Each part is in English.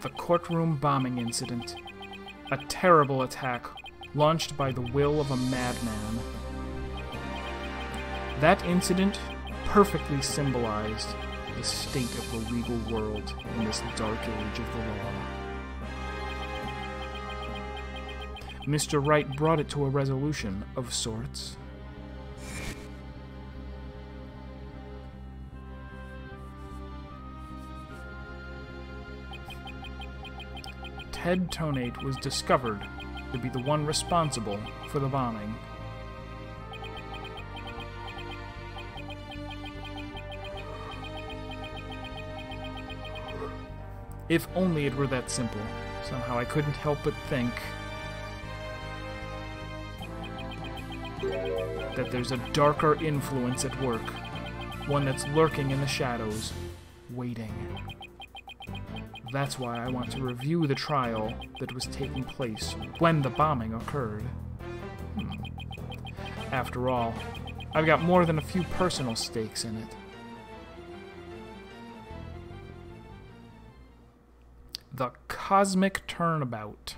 The courtroom bombing incident. A terrible attack launched by the will of a madman. That incident perfectly symbolized the state of the legal world in this dark age of the law. Mr. Wright brought it to a resolution of sorts. Ted Tonate was discovered to be the one responsible for the bombing. If only it were that simple. Somehow I couldn't help but think that there's a darker influence at work, one that's lurking in the shadows, waiting. That's why I want to review the trial that was taking place when the bombing occurred. After all, I've got more than a few personal stakes in it. The Cosmic Turnabout.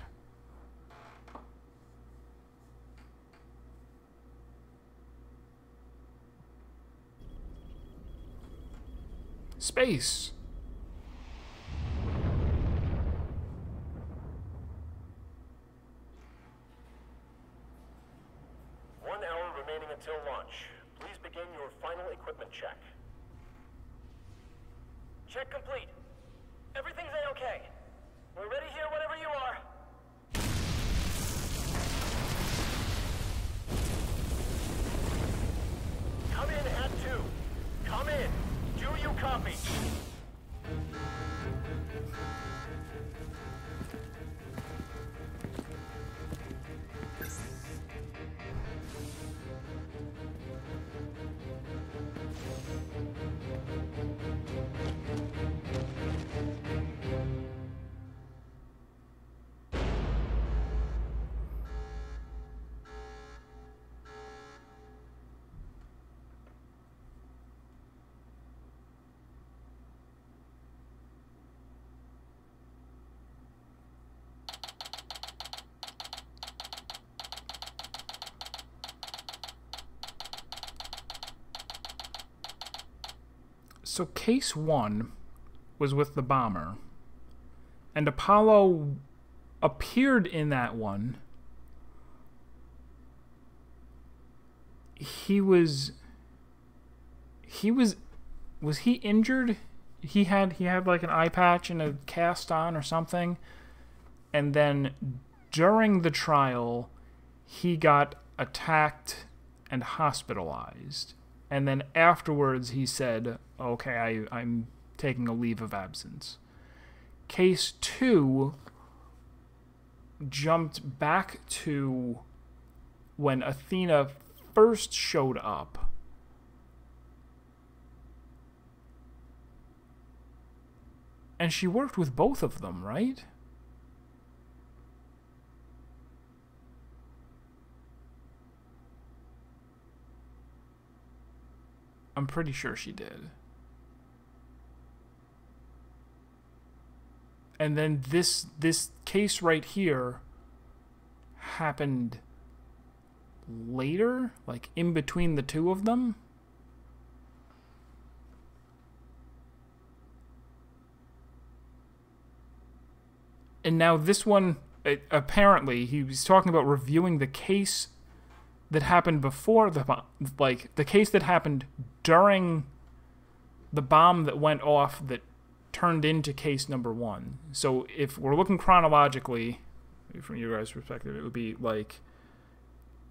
Space. Until launch. Please begin your final equipment check. Check complete. Everything's A-okay. We're ready here whenever you are. Come in at 2. Come in. Do you copy? So case 1 was with the bomber, and Apollo appeared in that one. Was he injured? He had like an eye patch and a cast on or something, and then during the trial he got attacked and hospitalized. And then afterwards he said, okay, I'm taking a leave of absence. Case 2 jumped back to when Athena first showed up. And she worked with both of them, right? I'm pretty sure she did. And then this case right here happened later, like in between the two of them. And now this one, apparently, he was talking about reviewing the case that happened before the bomb, like the case that happened during the bomb that went off that turned into case number 1. So if we're looking chronologically, from your guys' perspective, it would be like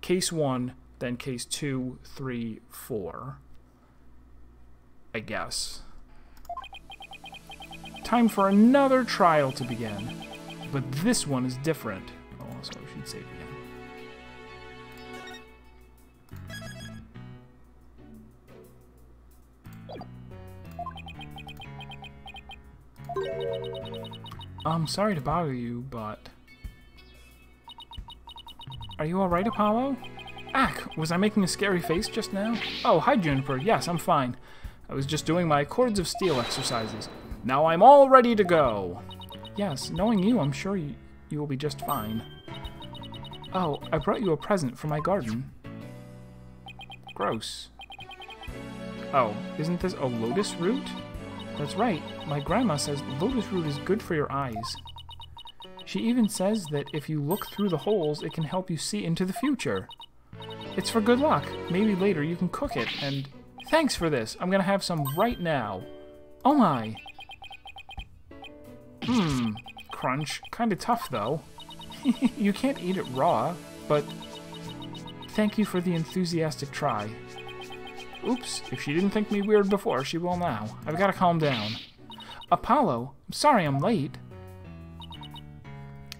case 1, then case 2, 3, 4. I guess. Time for another trial to begin. But this one is different. Oh, also, I should save again. I'm sorry to bother you, but... Are you alright, Apollo? Ack, was I making a scary face just now? Oh, hi, Juniper. Yes, I'm fine. I was just doing my Chords of Steel exercises. Now I'm all ready to go. Yes, knowing you, I'm sure you will be just fine. Oh, I brought you a present for my garden. Gross. Oh, isn't this a lotus root? That's right. My grandma says lotus root is good for your eyes. She even says that if you look through the holes, it can help you see into the future. It's for good luck. Maybe later you can cook it, and... Thanks for this. I'm gonna have some right now. Oh my. Crunch. Kinda tough, though. You can't eat it raw, but... Thank you for the enthusiastic try. Oops, if she didn't think me weird before, she will now. I've gotta calm down. Apollo, I'm sorry I'm late.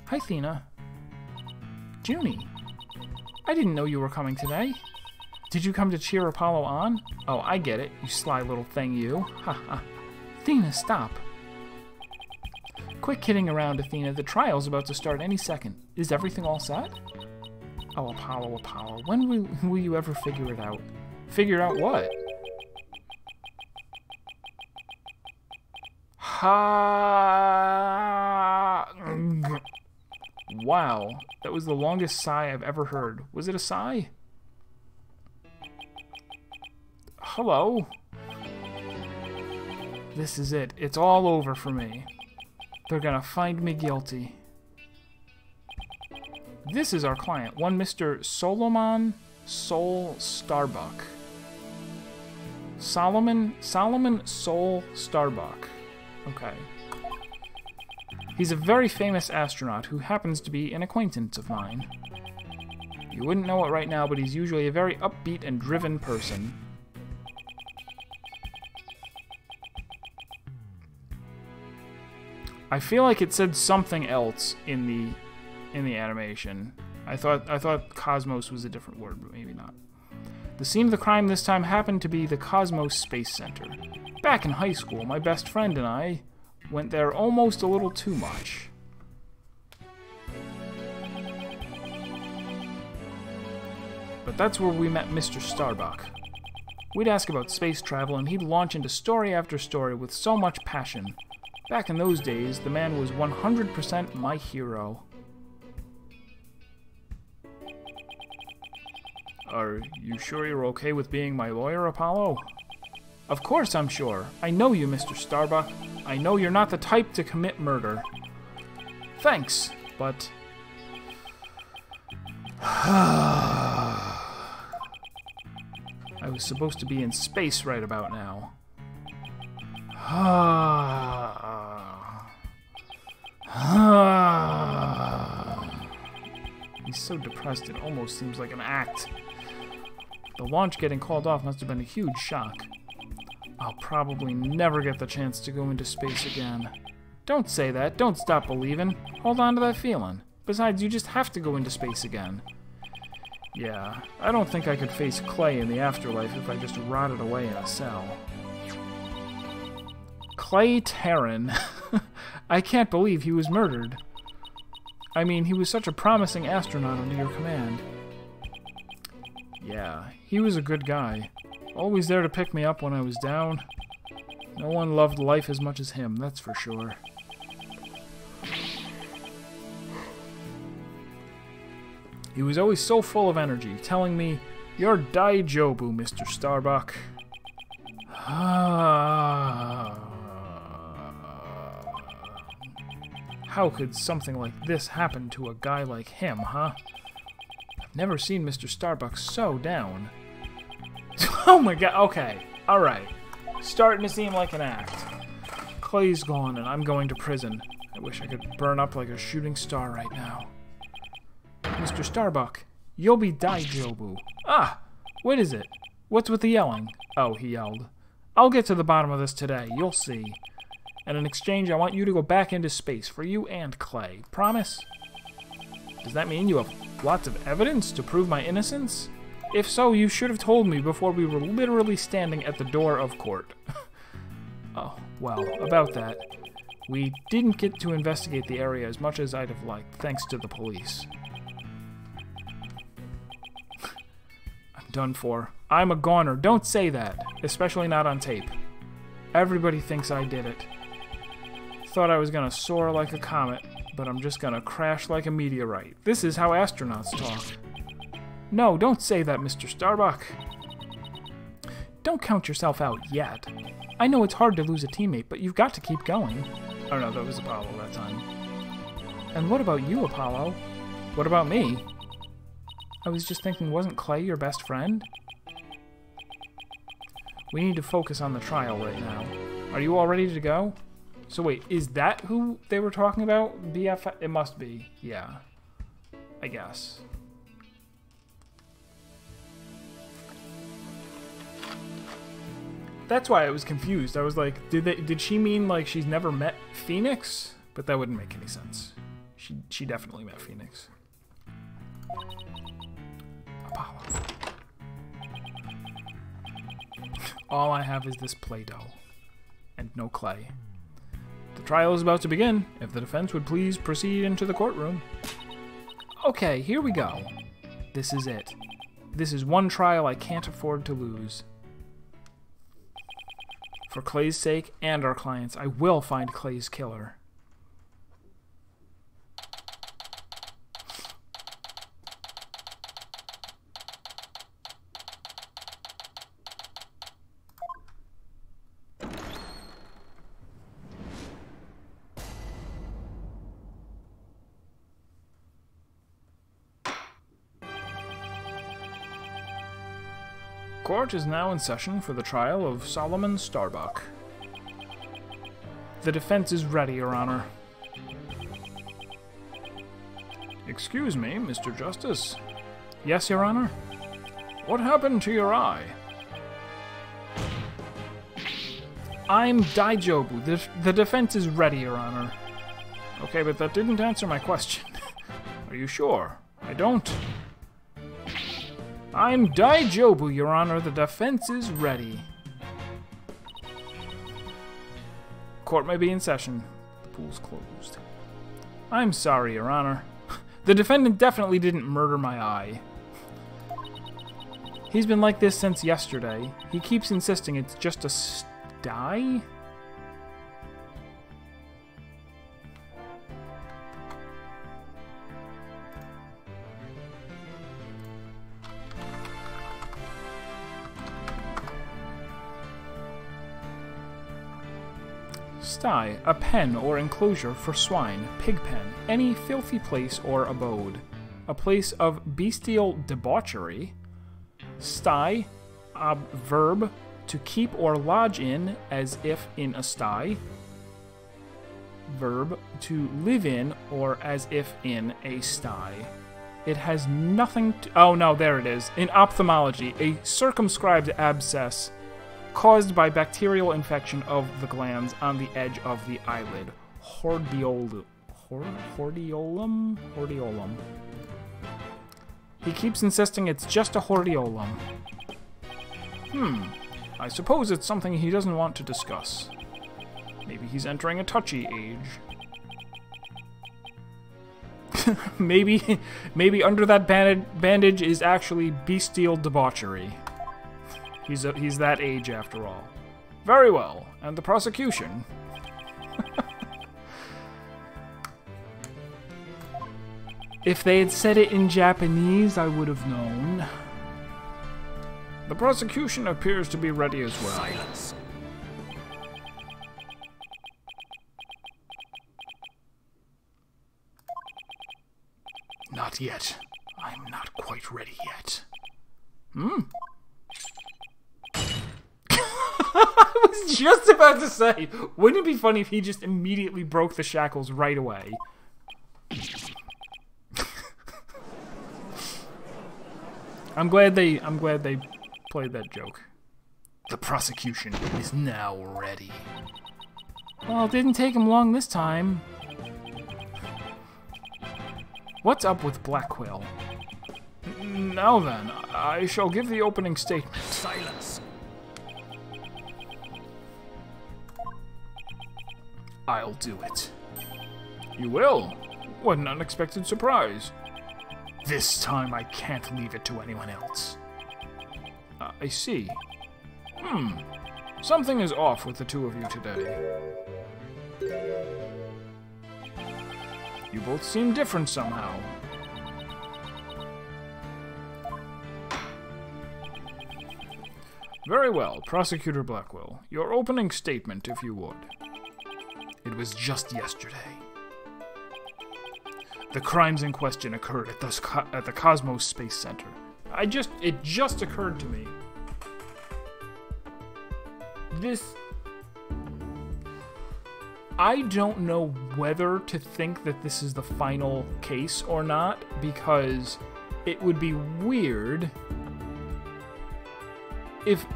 Hi, Thena. Junie. I didn't know you were coming today. Did you come to cheer Apollo on? Oh, I get it, you sly little thing, you. Ha ha. Thena, stop. Quit kidding around, Athena. The trial's about to start any second. Is everything all set? Oh, Apollo, Apollo. When will you ever figure it out? Figure out what? Ha! Wow, that was the longest sigh I've ever heard. Was it a sigh? Hello? This is it. It's all over for me. They're gonna find me guilty. This is our client, one Mr. Solomon Soul Starbuck. Solomon Soul Starbuck. Okay. He's a very famous astronaut who happens to be an acquaintance of mine. You wouldn't know it right now, but he's usually a very upbeat and driven person. I feel like it said something else in the animation. I thought Cosmos was a different word, but maybe not. The scene of the crime this time happened to be the Cosmos Space Center. Back in high school, my best friend and I went there almost a little too much. But that's where we met Mr. Starbuck. We'd ask about space travel, and he'd launch into story after story with so much passion. Back in those days, the man was 100% my hero. Are you sure you're okay with being my lawyer, Apollo? Of course I'm sure. I know you, Mr. Starbuck. I know you're not the type to commit murder. Thanks, but... I was supposed to be in space right about now. He's so depressed it almost seems like an act. The launch getting called off must have been a huge shock. I'll probably never get the chance to go into space again. Don't say that. Don't stop believing. Hold on to that feeling. Besides, you just have to go into space again. Yeah, I don't think I could face Clay in the afterlife if I just rotted away in a cell. Clay Terran. I can't believe he was murdered. I mean, he was such a promising astronaut under your command. Yeah, he was a good guy. Always there to pick me up when I was down. No one loved life as much as him, that's for sure. He was always so full of energy, telling me, "You're Daijobu, Mr. Starbuck." How could something like this happen to a guy like him, huh? I've never seen Mr. Starbuck so down. Oh my god, okay, alright. Starting to seem like an act. Clay's gone and I'm going to prison. I wish I could burn up like a shooting star right now. Mr. Starbuck, you'll be Daijobu. Ah, what is it? What's with the yelling? Oh, he yelled. I'll get to the bottom of this today, you'll see. And in exchange, I want you to go back into space for you and Clay. Promise? Does that mean you have lots of evidence to prove my innocence? If so, you should have told me before we were literally standing at the door of court. Oh, well, about that. We didn't get to investigate the area as much as I'd have liked, thanks to the police. I'm done for. I'm a goner. Don't say that, especially not on tape. Everybody thinks I did it. thought I was gonna soar like a comet, but I'm just gonna crash like a meteorite. This is how astronauts talk. No, don't say that, Mr. Starbuck. Don't count yourself out yet. I know it's hard to lose a teammate, but you've got to keep going. Oh no, that was Apollo that time. And what about you, Apollo? What about me? I was just thinking, wasn't Clay your best friend? We need to focus on the trial right now. Are you all ready to go? So wait, is that who they were talking about? BF? It must be. Yeah. I guess. That's why I was confused. I was like, did she mean like she's never met Phoenix? But that wouldn't make any sense. She definitely met Phoenix. Apollo. All I have is this Play-Doh. And no clay. The trial is about to begin. If the defense would please proceed into the courtroom. Okay, here we go. This is it. This is one trial I can't afford to lose. For Clay's sake and our clients, I will find Clay's killer. Court is now in session for the trial of Solomon Starbuck. The defense is ready, Your Honor. Excuse me, Mr. Justice. Yes, Your Honor? What happened to your eye? I'm Daijobu. The defense is ready, Your Honor. Okay, but that didn't answer my question. Are you sure? I don't. I'm Daijobu, Your Honor. The defense is ready. Court may be in session. The pool's closed. I'm sorry, Your Honor. The defendant definitely didn't murder my eye. He's been like this since yesterday. He keeps insisting it's just a sty? Sty, a pen or enclosure for swine, pig pen, any filthy place or abode. A place of bestial debauchery. Sty, verb, to keep or lodge in, as if in a sty. Verb, to live in, or as if in a sty. It has nothing to... Oh no, there it is. In ophthalmology, a circumscribed abscess caused by bacterial infection of the glands on the edge of the eyelid. Hordeolum. Hordeolum. He keeps insisting it's just a hordeolum. I suppose it's something he doesn't want to discuss. Maybe he's entering a touchy age. maybe under that bandage is actually bestial debauchery. He's that age after all. Very well. And the prosecution? If they had said it in Japanese, I would have known. The prosecution appears to be ready as well. Silence. Not yet. I'm not quite ready yet. I was just about to say, wouldn't it be funny if he just immediately broke the shackles right away? I'm glad they played that joke. The prosecution is now ready. Well, it didn't take him long this time. What's up with Black Quill? Now then, I shall give the opening statement. Silence. I'll do it. You will? What an unexpected surprise. This time I can't leave it to anyone else. I see. Something is off with the two of you today. You both seem different somehow. Very well, Prosecutor Blackwell. Your opening statement, if you would. It was just yesterday. The crimes in question occurred at the Cosmos Space Center. It just occurred to me. I don't know whether to think that this is the final case or not, because it would be weird if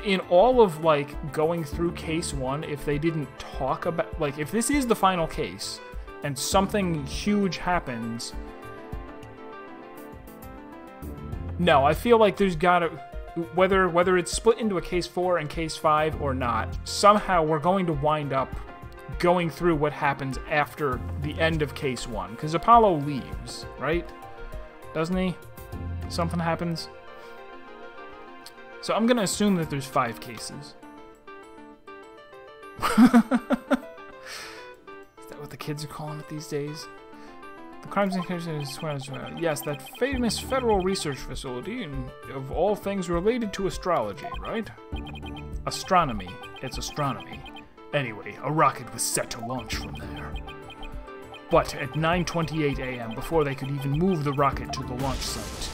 in all of, like, going through case 1, if they didn't talk about, like, if this is the final case and something huge happens. No, I feel like there's gotta, whether it's split into a case 4 and case 5 or not, somehow we're going to wind up going through what happens after the end of case 1. Because Apollo leaves, right? Doesn't he? Something happens. So I'm gonna assume that there's 5 cases. Is that what the kids are calling it these days? The crimes in question is, yes, that famous federal research facility, and of all things related to astrology, right? Astronomy. It's astronomy. Anyway, a rocket was set to launch from there. But at 9:28 a.m., before they could even move the rocket to the launch site,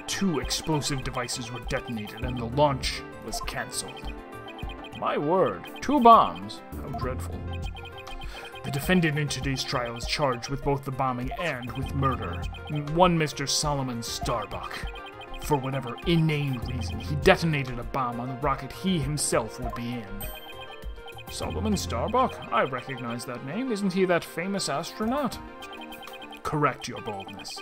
2 explosive devices were detonated and the launch was cancelled. My word, 2 bombs. How dreadful. The defendant in today's trial is charged with both the bombing and with murder. One Mr. Solomon Starbuck. For whatever inane reason, he detonated a bomb on the rocket he himself would be in. Solomon Starbuck? I recognize that name. Isn't he that famous astronaut? Correct, your boldness.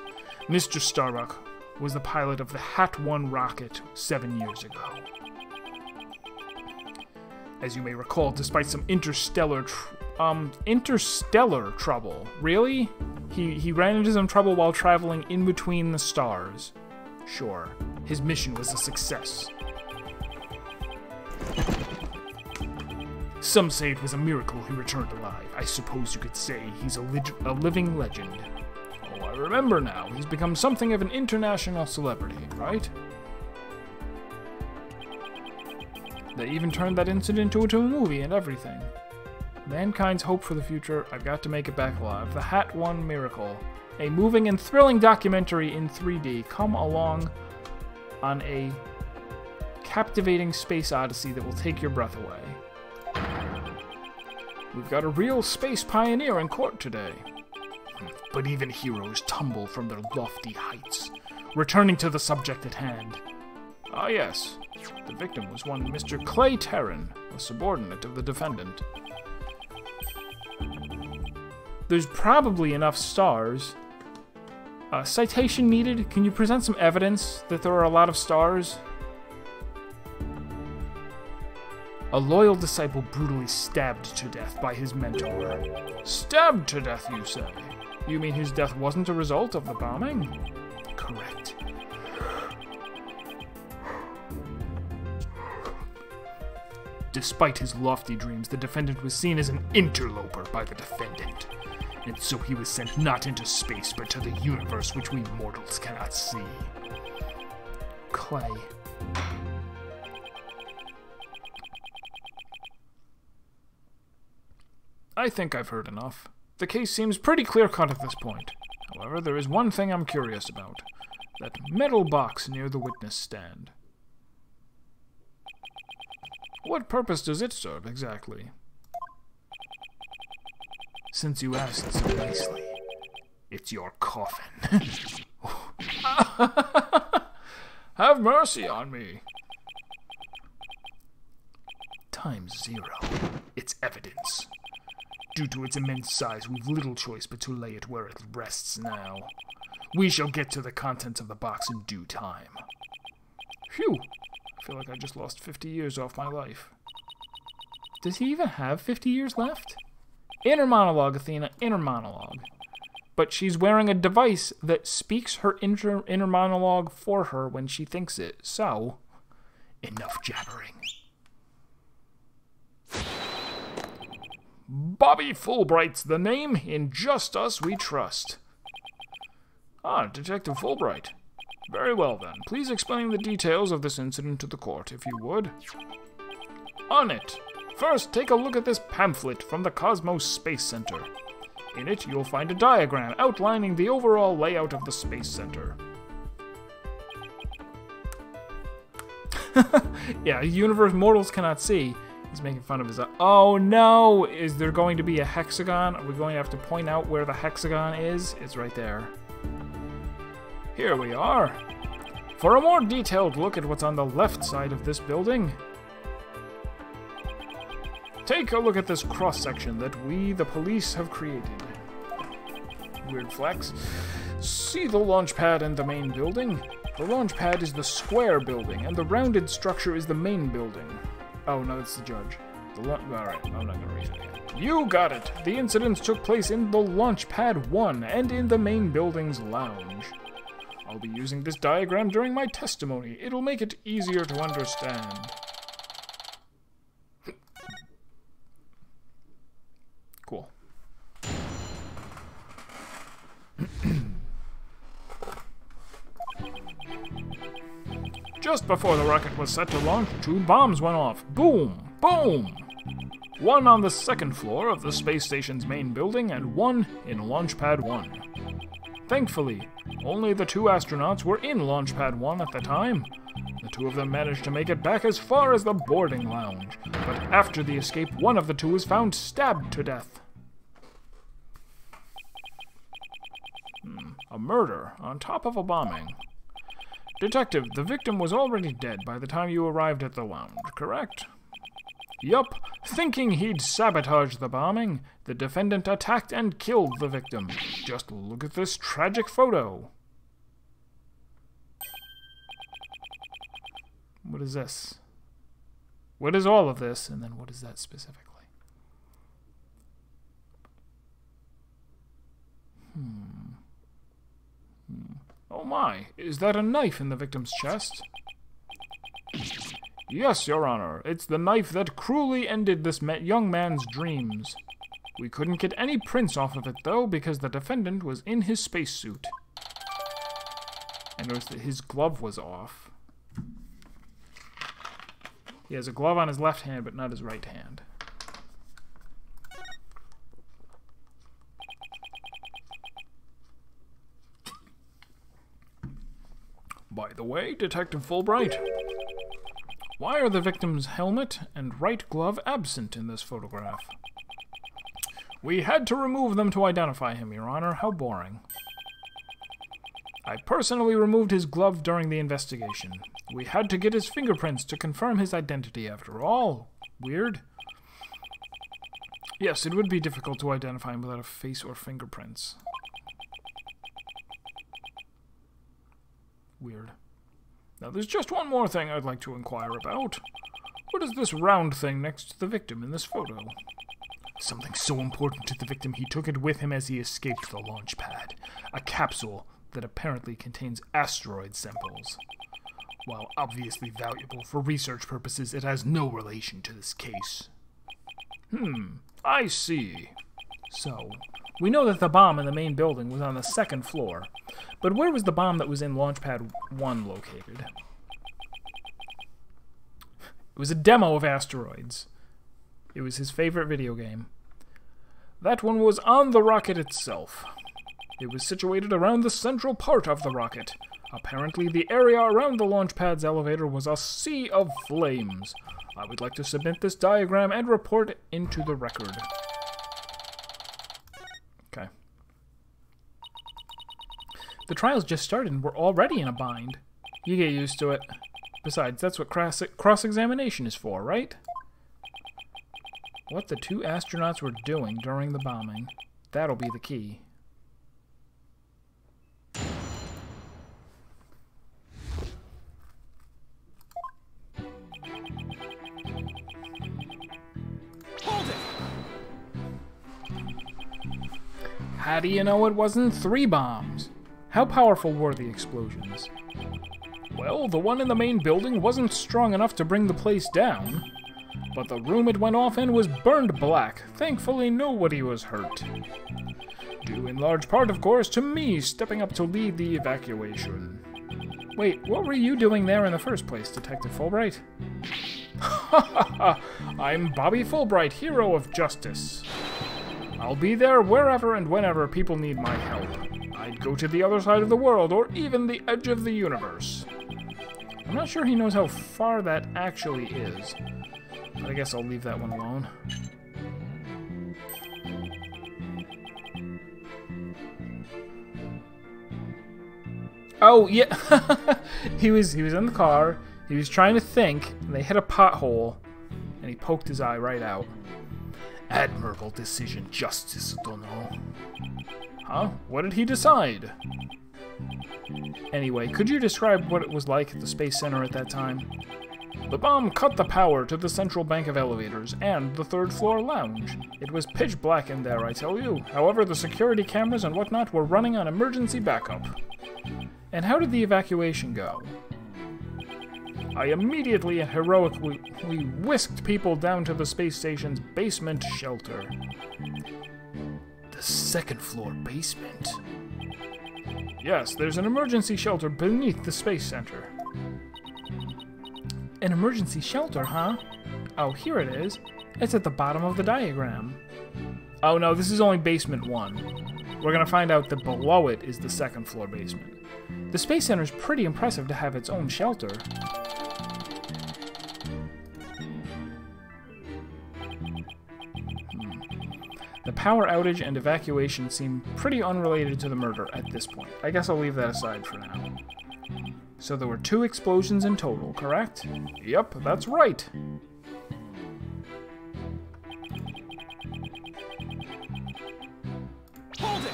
Mr. Starbuck was the pilot of the Hat 1 rocket 7 years ago. As you may recall, despite some interstellar trouble. Really? He ran into some trouble while traveling in between the stars. Sure, his mission was a success. Some say it was a miracle he returned alive. I suppose you could say he's a living legend. Oh, I remember now. He's become something of an international celebrity, right? They even turned that incident into a movie and everything. Mankind's hope for the future, I've got to make it back alive. The Hat 1 Miracle. A moving and thrilling documentary in 3D. Come along on a captivating space odyssey that will take your breath away. We've got a real space pioneer in court today. But even heroes tumble from their lofty heights. Returning to the subject at hand. Ah yes, the victim was one Mr. Clay Terran, a subordinate of the defendant. There's probably enough stars. Citation needed. Can you present some evidence that there are a lot of stars? A loyal disciple brutally stabbed to death by his mentor. Stabbed to death, you say? You mean his death wasn't a result of the bombing? Correct. Despite his lofty dreams, the defendant was seen as an interloper by the defendant. And so he was sent not into space, but to the universe which we mortals cannot see. Clay. I think I've heard enough. The case seems pretty clear-cut at this point. However, there is one thing I'm curious about. That metal box near the witness stand. What purpose does it serve, exactly? Since you asked so nicely, it's your coffin. Have mercy on me. Times 0. It's evidence. Due to its immense size, we've little choice but to lay it where it rests now. We shall get to the contents of the box in due time. Phew. I feel like I just lost 50 years off my life. Does he even have 50 years left? Inner monologue, Athena, inner monologue. But she's wearing a device that speaks her inner monologue for her when she thinks it. So, enough jabbering. Bobby Fulbright's the name. In Just Us We Trust. Ah, Detective Fulbright. Very well then. Please explain the details of this incident to the court, if you would. On it. First, take a look at this pamphlet from the Cosmos Space Center. In it, you'll find a diagram outlining the overall layout of the Space Center. Yeah, a universe mortals cannot see. He's making fun of his... Oh no! Is there going to be a hexagon? Are we going to have to point out where the hexagon is? It's right there. Here we are. For a more detailed look at what's on the left side of this building, take a look at this cross-section that we, the police, have created. Weird flex. See the launch pad and the main building? The launch pad is the square building, and the rounded structure is the main building. Oh, no, it's the judge. Alright, I'm not gonna read it again. You got it! The incidents took place in the launch pad 1 and in the main building's lounge. I'll be using this diagram during my testimony. It'll make it easier to understand. Cool. Just before the rocket was set to launch, 2 bombs went off. Boom! Boom! One on the second floor of the space station's main building and one in Launchpad 1. Thankfully, only the 2 astronauts were in Launchpad 1 at the time. The 2 of them managed to make it back as far as the boarding lounge, but after the escape, one of the 2 was found stabbed to death. A murder on top of a bombing. Detective, the victim was already dead by the time you arrived at the lounge, correct? Yup. Thinking he'd sabotage the bombing, the defendant attacked and killed the victim. Just look at this tragic photo. What is this? What is all of this? And then what is that specifically? Oh my, is that a knife in the victim's chest? Yes, Your Honor. It's the knife that cruelly ended this young man's dreams. We couldn't get any prints off of it, though, because the defendant was in his spacesuit. I noticed that his glove was off. He has a glove on his left hand, but not his right hand. By the way, Detective Fulbright, why are the victim's helmet and right glove absent in this photograph? We had to remove them to identify him, Your Honor. How boring. I personally removed his glove during the investigation. We had to get his fingerprints to confirm his identity after all. Weird. Yes, it would be difficult to identify him without a face or fingerprints. Weird. Now, there's just one more thing I'd like to inquire about. What is this round thing next to the victim in this photo? Something so important to the victim, he took it with him as he escaped the launch pad. A capsule that apparently contains asteroid samples. While obviously valuable for research purposes, it has no relation to this case. I see. So, we know that the bomb in the main building was on the second floor, but where was the bomb that was in Launchpad 1 located? It was a demo of asteroids. It was his favorite video game. That one was on the rocket itself. It was situated around the central part of the rocket. Apparently, the area around the launch pad's elevator was a sea of flames. I would like to submit this diagram and report it into the record. Okay. The trials just started and we're already in a bind. You get used to it. Besides, that's what cross-examination is for, right? What the 2 astronauts were doing during the bombing. That'll be the key. Hold it! How do you know it wasn't 3 bombs? How powerful were the explosions? Well, the one in the main building wasn't strong enough to bring the place down, but the room it went off in was burned black. Thankfully, nobody was hurt. Due in large part, of course, to me stepping up to lead the evacuation. Wait, what were you doing there in the first place, Detective Fulbright? I'm Bobby Fulbright, hero of justice. I'll be there wherever and whenever people need my help. I'd go to the other side of the world, or even the edge of the universe. I'm not sure he knows how far that actually is, but I guess I'll leave that one alone. Oh, yeah. he was in the car, he was trying to think, and they hit a pothole, and he poked his eye right out. Admirable decision, Justice Dono. Huh? What did he decide? Anyway, could you describe what it was like at the Space Center at that time? The bomb cut the power to the central bank of elevators and the third-floor lounge. It was pitch black in there, I tell you. However, the security cameras and whatnot were running on emergency backup. And how did the evacuation go? I immediately and heroically whisked people down to the space station's basement shelter. The second-floor basement? Yes, there's an emergency shelter beneath the space center. An emergency shelter, huh? Oh, here it is. It's at the bottom of the diagram. Oh no, this is only basement 1. We're gonna find out that below it is the second-floor basement. The Space Center's pretty impressive to have its own shelter. The power outage and evacuation seem pretty unrelated to the murder at this point. I guess I'll leave that aside for now. So there were 2 explosions in total, correct? Yep, that's right. Hold it!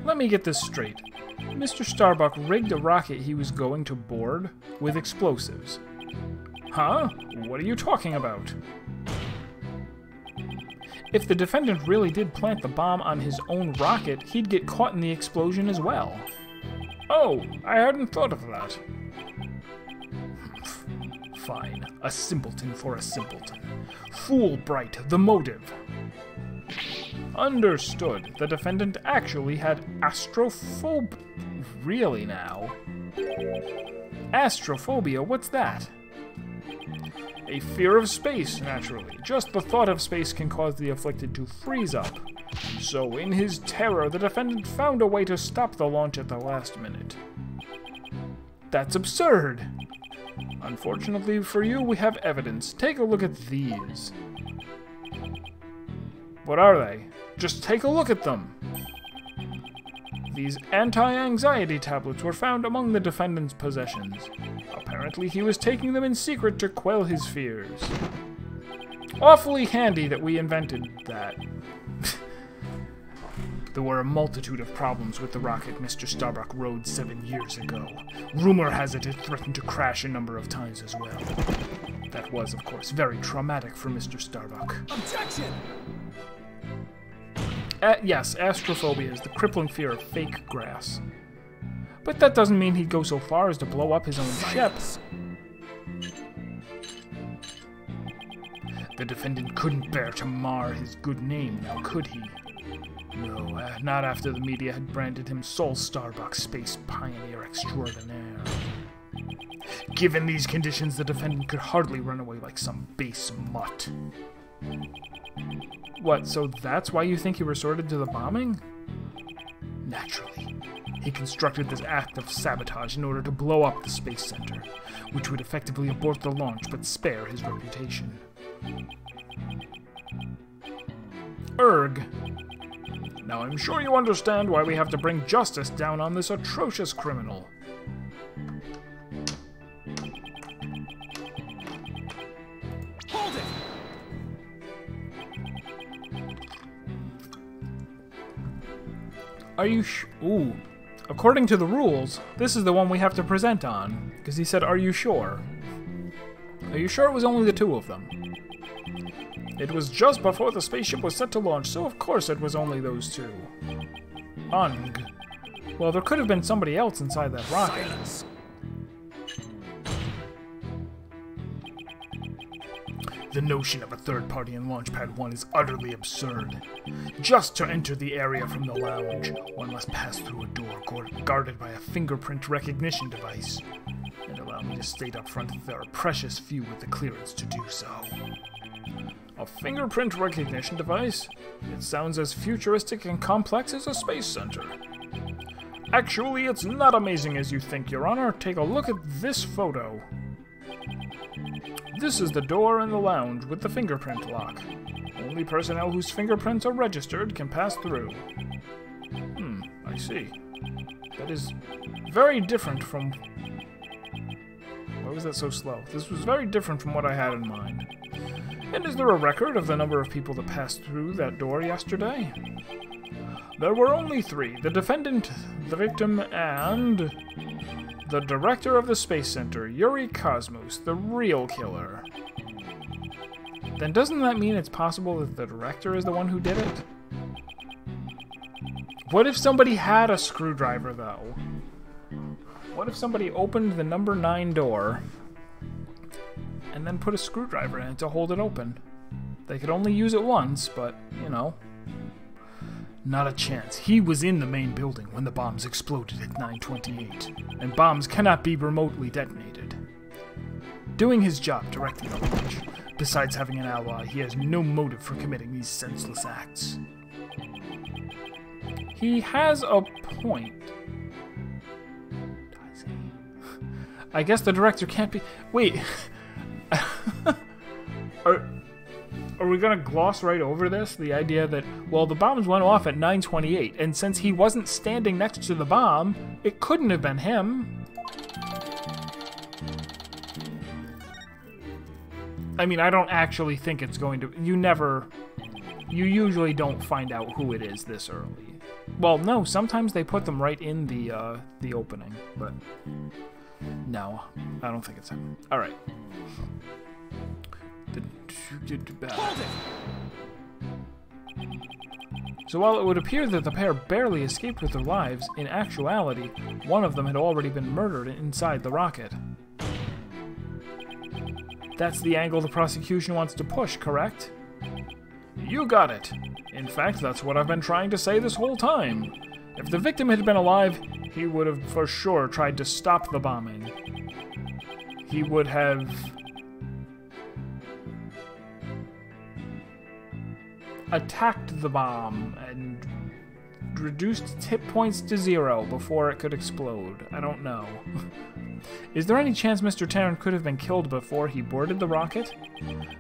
Let me get this straight. Mr. Starbuck rigged a rocket he was going to board with explosives. Huh? What are you talking about? If the defendant really did plant the bomb on his own rocket, he'd get caught in the explosion as well. Oh, I hadn't thought of that. Fine. A simpleton for a simpleton. Fool Bright, the motive. Understood. The defendant actually had astrophobia. Really now? Astrophobia, what's that? A fear of space, naturally. Just the thought of space can cause the afflicted to freeze up. So, in his terror, the defendant found a way to stop the launch at the last minute. That's absurd! Unfortunately for you, we have evidence. Take a look at these. What are they? Just take a look at them. These anti-anxiety tablets were found among the defendant's possessions. Apparently he was taking them in secret to quell his fears. Awfully handy that we invented that. There were a multitude of problems with the rocket Mr. Starbuck rode 7 years ago. Rumor has it threatened to crash a number of times as well. That was, of course, very traumatic for Mr. Starbuck. Objection! Yes, astrophobia is the crippling fear of fake grass. But that doesn't mean he'd go so far as to blow up his own ship. The defendant couldn't bear to mar his good name, now could he? No, not after the media had branded him Sol Starbuck, space pioneer extraordinaire. Given these conditions, the defendant could hardly run away like some base mutt. What, so that's why you think he resorted to the bombing? Naturally. He constructed this act of sabotage in order to blow up the Space Center, which would effectively abort the launch but spare his reputation. Erg. Now I'm sure you understand why we have to bring justice down on this atrocious criminal. Hold it! Are you Ooh. According to the rules, this is the one we have to present on, because he said, "Are you sure?" Are you sure it was only the 2 of them? It was just before the spaceship was set to launch, so of course it was only those 2. Ung. Well, there could have been somebody else inside that rocket. Silence. The notion of a third party in Launchpad 1 is utterly absurd. Just to enter the area from the lounge, one must pass through a door guarded by a fingerprint recognition device. And allow me to state up front that there are precious few with the clearance to do so. A fingerprint recognition device? It sounds as futuristic and complex as a space center. Actually, it's not amazing as you think, Your Honor. Take a look at this photo. This is the door in the lounge with the fingerprint lock. Only personnel whose fingerprints are registered can pass through. I see. That is very different from... Why was that so slow? This was very different from what I had in mind. And is there a record of the number of people that passed through that door yesterday? There were only 3. The defendant, the victim, and... the director of the Space Center, Yuri Cosmos, the real killer. Then doesn't that mean it's possible that the director is the one who did it? What if somebody had a screwdriver, though? What if somebody opened the number 9 door and then put a screwdriver in it to hold it open? They could only use it once, but, you know. Not a chance. He was in the main building when the bombs exploded at 9:28, and bombs cannot be remotely detonated. Doing his job directly on the launch. Besides having an ally, he has no motive for committing these senseless acts. He has a point. I guess the director can't be... Wait. Are we gonna gloss right over this? The idea that, well, the bombs went off at 9:28, and since he wasn't standing next to the bomb, it couldn't have been him. I mean, I don't actually think it's going to... You usually don't find out who it is this early. Well, no, sometimes they put them right in the opening, but... No, I don't think it's him. Alright. So while it would appear that the pair barely escaped with their lives, in actuality, one of them had already been murdered inside the rocket. That's the angle the prosecution wants to push, correct? You got it. In fact, that's what I've been trying to say this whole time. If the victim had been alive, he would have for sure tried to stop the bombing. He would have... attacked the bomb and reduced tip points to 0 before it could explode. I don't know. Is there any chance Mr. Tarrant could have been killed before he boarded the rocket?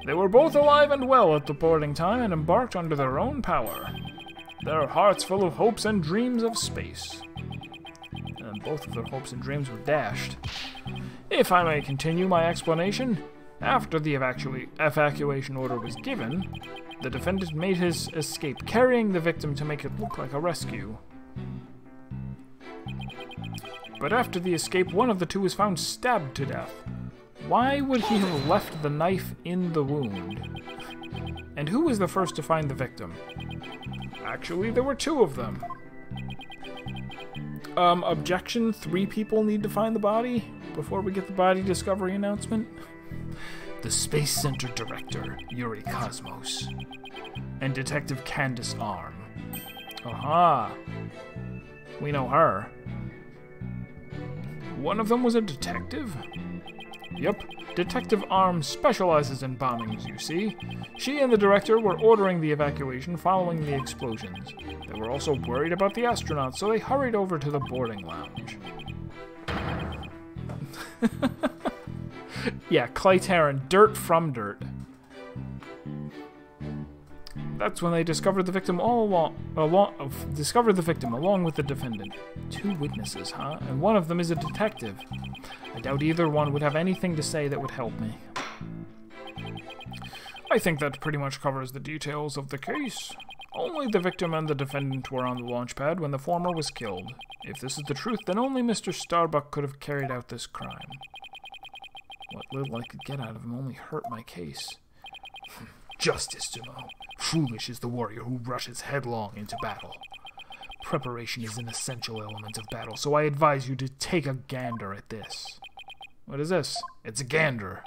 They were both alive and well at the boarding time and embarked under their own power. Their hearts full of hopes and dreams of space. And both of their hopes and dreams were dashed. If I may continue my explanation, after the evacuation order was given, the defendant made his escape, carrying the victim to make it look like a rescue. But after the escape, one of the two was found stabbed to death. Why would he have left the knife in the wound? And who was the first to find the victim? Actually, there were 2 of them. Objection? 3 people need to find the body before we get the body discovery announcement? The Space Center Director, Yuri Cosmos, and Detective Candace Arm. Aha! We know her. One of them was a detective? Yep, Detective Arm specializes in bombings, you see. She and the director were ordering the evacuation following the explosions. They were also worried about the astronauts, so they hurried over to the boarding lounge. Yeah, Clay Tarrant, dirt from dirt. That's when they discovered the victim along with the defendant. 2 witnesses, huh? And one of them is a detective. I doubt either one would have anything to say that would help me. I think that pretty much covers the details of the case. Only the victim and the defendant were on the launch pad when the former was killed. If this is the truth, then only Mr. Starbuck could have carried out this crime. What little I could get out of him only hurt my case. Justice, Jimo. Foolish is the warrior who rushes headlong into battle. Preparation is an essential element of battle, so I advise you to take a gander at this. What is this? It's a gander.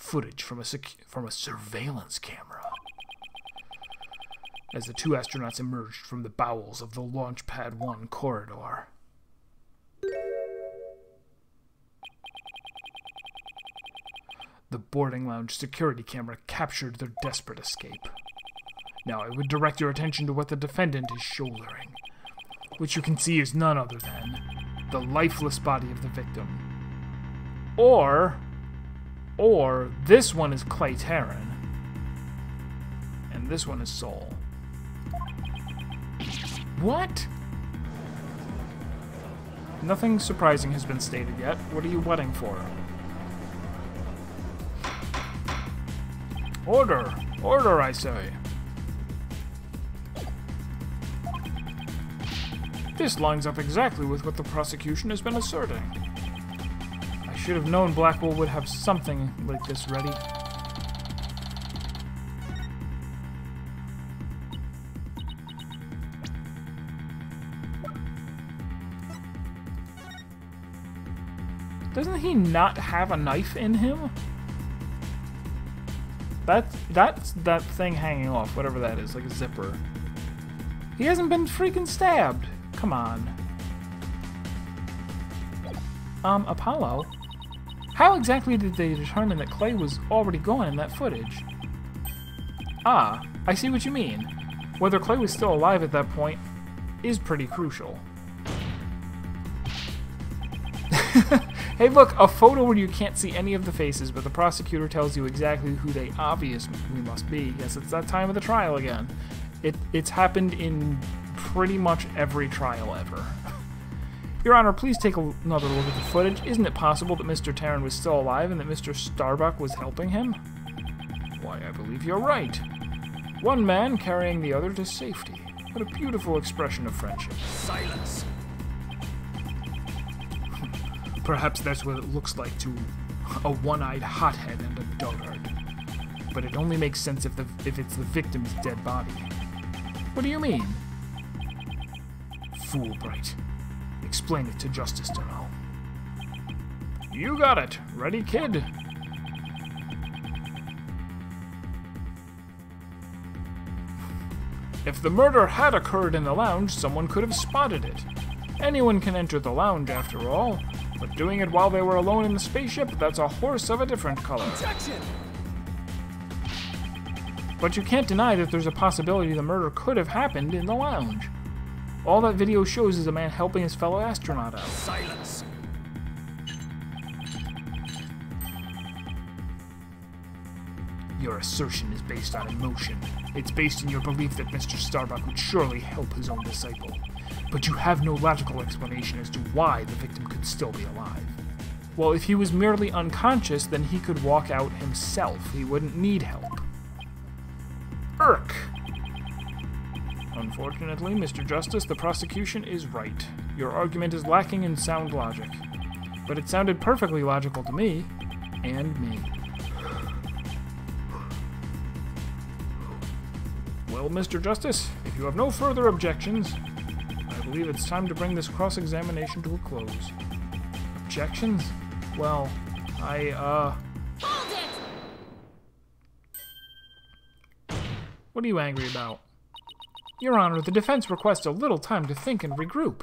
footage from a surveillance camera. As the two astronauts emerged from the bowels of the Launchpad 1 corridor. The boarding lounge security camera captured their desperate escape. Now I would direct your attention to what the defendant is shouldering, which you can see is none other than the lifeless body of the victim. Or this one is Clay Terran, and this one is Soul. What? Nothing surprising has been stated yet. What are you waiting for? Order! Order, I say! This lines up exactly with what the prosecution has been asserting. I should have known Blackwell would have something like this ready. Doesn't he not have a knife in him? That's that thing hanging off, whatever that is, like a zipper. He hasn't been freaking stabbed. Come on. Apollo? How exactly did they determine that Clay was already gone in that footage? Ah, I see what you mean. Whether Clay was still alive at that point is pretty crucial. Hey look, a photo where you can't see any of the faces, but the prosecutor tells you exactly who they obviously must be. Yes, it's that time of the trial again. It's happened in pretty much every trial ever. Your Honor, please take another look at the footage. Isn't it possible that Mr. Terran was still alive and that Mr. Starbuck was helping him? Why, I believe you're right. One man carrying the other to safety. What a beautiful expression of friendship. Silence! Perhaps that's what it looks like to a one-eyed hothead and a dotard. But it only makes sense if it's the victim's dead body. What do you mean? Fool Wright. Explain it to Justice to know. You got it. Ready, kid? If the murder had occurred in the lounge, someone could have spotted it. Anyone can enter the lounge, after all. But doing it while they were alone in the spaceship, that's a horse of a different color. Objection! But you can't deny that there's a possibility the murder could have happened in the lounge. All that video shows is a man helping his fellow astronaut out. Silence! Your assertion is based on emotion. It's based in your belief that Mr. Starbuck would surely help his own disciple. But you have no logical explanation as to why the victim could still be alive. Well, if he was merely unconscious, then he could walk out himself. He wouldn't need help. Irk! Unfortunately, Mr. Justice, the prosecution is right. Your argument is lacking in sound logic. But it sounded perfectly logical to me. And me. Well, Mr. Justice, if you have no further objections, I believe it's time to bring this cross-examination to a close. Objections? Well, Hold it! What are you angry about? Your Honor, the defense requests a little time to think and regroup.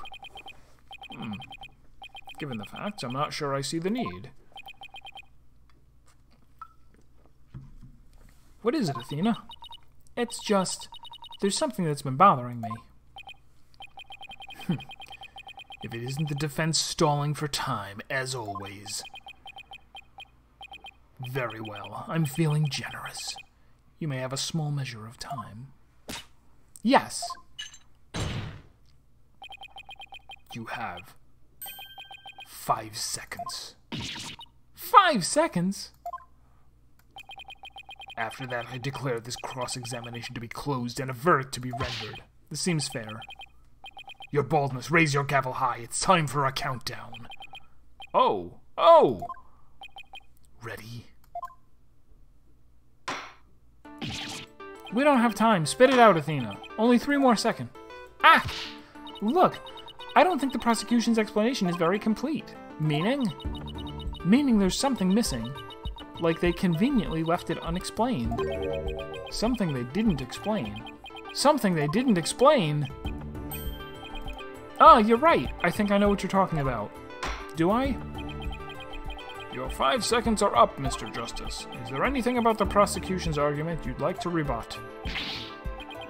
Given the facts, I'm not sure I see the need. What is it, Athena? It's just, there's something that's been bothering me. If it isn't the defense stalling for time, as always. Very well, I'm feeling generous. You may have a small measure of time. Yes! You have 5 seconds. 5 seconds? After that, I declare this cross-examination to be closed and a verdict to be rendered. This seems fair. Your baldness, raise your gavel high. It's time for a countdown. Oh! Oh! Ready? We don't have time. Spit it out, Athena. Only 3 more seconds. Ah! Look, I don't think the prosecution's explanation is very complete. Meaning? Meaning there's something missing. Like they conveniently left it unexplained. Something they didn't explain. Something they didn't explain? Ah, you're right. I think I know what you're talking about. Do I? Your 5 seconds are up, Mr. Justice. Is there anything about the prosecution's argument you'd like to rebut?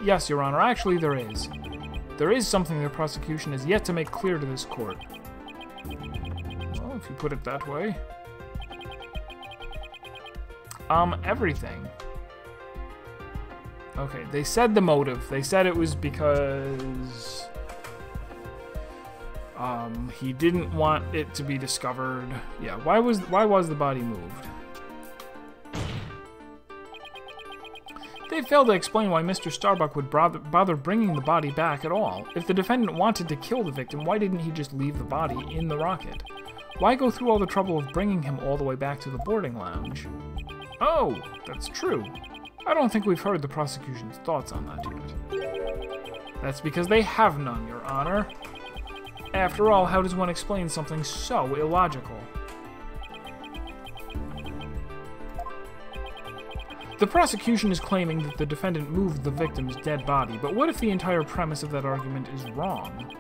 Yes, Your Honor. Actually, there is. There is something the prosecution has yet to make clear to this court. Well, if you put it that way. Everything. Okay, they said the motive. They said it was because... he didn't want it to be discovered. Yeah, why was the body moved? They failed to explain why Mr. Starbuck would bother bringing the body back at all. If the defendant wanted to kill the victim, why didn't he just leave the body in the rocket? Why go through all the trouble of bringing him all the way back to the boarding lounge? Oh, that's true. I don't think we've heard the prosecution's thoughts on that yet. That's because they have none, Your Honor. After all, how does one explain something so illogical? The prosecution is claiming that the defendant moved the victim's dead body, but what if the entire premise of that argument is wrong?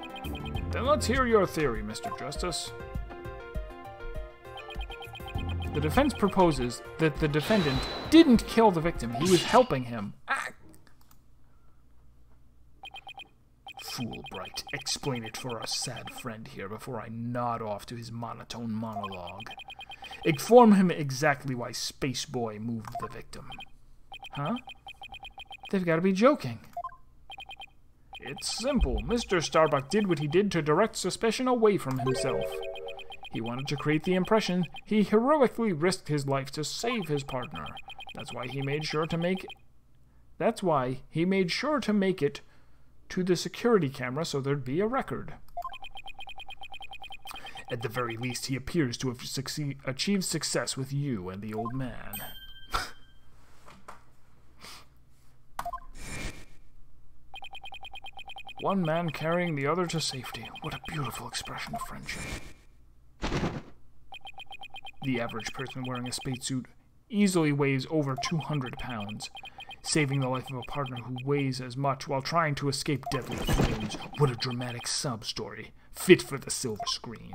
Then let's hear your theory, Mr. Justice. The defense proposes that the defendant didn't kill the victim, he was helping him. Fool Wright, explain it for our sad friend here before I nod off to his monotone monologue. Inform him exactly why Space Boy moved the victim. Huh? They've got to be joking. It's simple. Mr. Starbuck did what he did to direct suspicion away from himself. He wanted to create the impression he heroically risked his life to save his partner. That's why he made sure to make it to the security camera so there'd be a record. At the very least, he appears to have achieved success with you and the old man. One man carrying the other to safety. What a beautiful expression of friendship. The average person wearing a spacesuit easily weighs over 200 pounds. Saving the life of a partner who weighs as much while trying to escape deadly flames. What a dramatic sub-story, fit for the silver screen.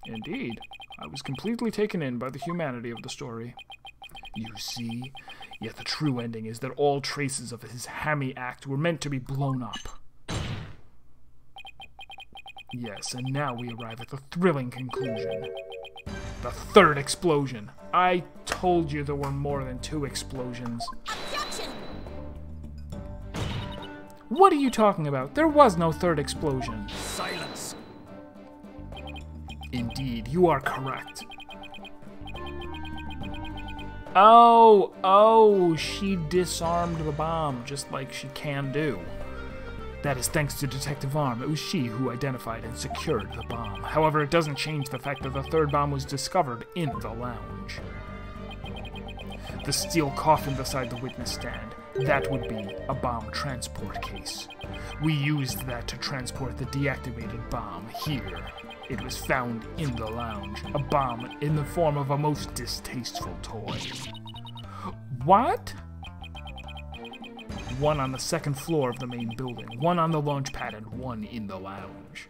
Indeed, I was completely taken in by the humanity of the story. You see, yet the true ending is that all traces of his hammy act were meant to be blown up. Yes, and now we arrive at the thrilling conclusion. The third explosion. I told you there were more than 2 explosions. What are you talking about? There was no third explosion. Silence! Indeed, you are correct. Oh, she disarmed the bomb, just like she can do. That is thanks to Detective Arm. It was she who identified and secured the bomb. However, it doesn't change the fact that the third bomb was discovered in the lounge. The steel coffin beside the witness stand. That would be a bomb transport case. We used that to transport the deactivated bomb here. It was found in the lounge, a bomb in the form of a most distasteful toy. What? One on the second floor of the main building, one on the launch pad, and one in the lounge.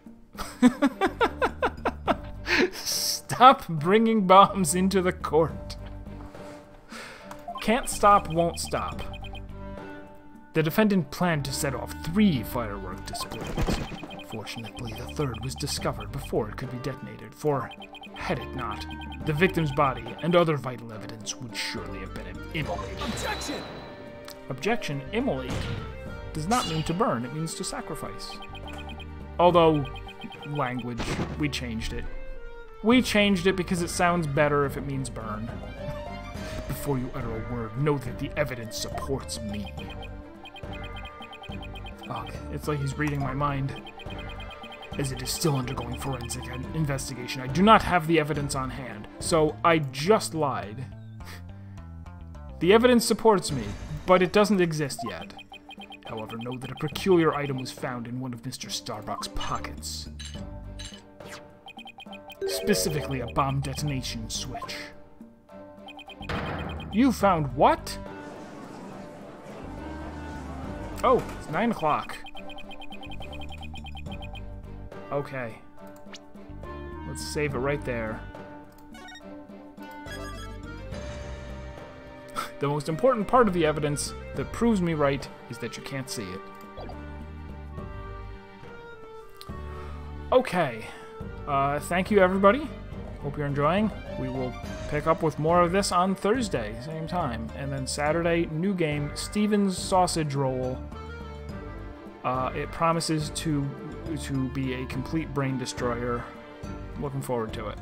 Stop bringing bombs into the court. Can't stop, won't stop. The defendant planned to set off 3 firework displays. Fortunately, the third was discovered before it could be detonated, for, had it not, the victim's body and other vital evidence would surely have been immolated. Objection! Objection, immolate, does not mean to burn, it means to sacrifice. Although, language, we changed it. We changed it because it sounds better if it means burn. Before you utter a word, know that the evidence supports me. Ugh, it's like he's reading my mind. As it is still undergoing forensic investigation, I do not have the evidence on hand, so I just lied. The evidence supports me, but it doesn't exist yet. However, know that a peculiar item was found in one of Mr. Starbuck's pockets. Specifically, a bomb detonation switch. You found what? Oh, it's 9 o'clock. Okay. Let's save it right there. The most important part of the evidence that proves me right is that you can't see it. Okay. Thank you, everybody. Hope you're enjoying. We will pick up with more of this on Thursday, same time. And then Saturday, new game, Steven's Sausage Roll. It promises to be a complete brain destroyer. Looking forward to it.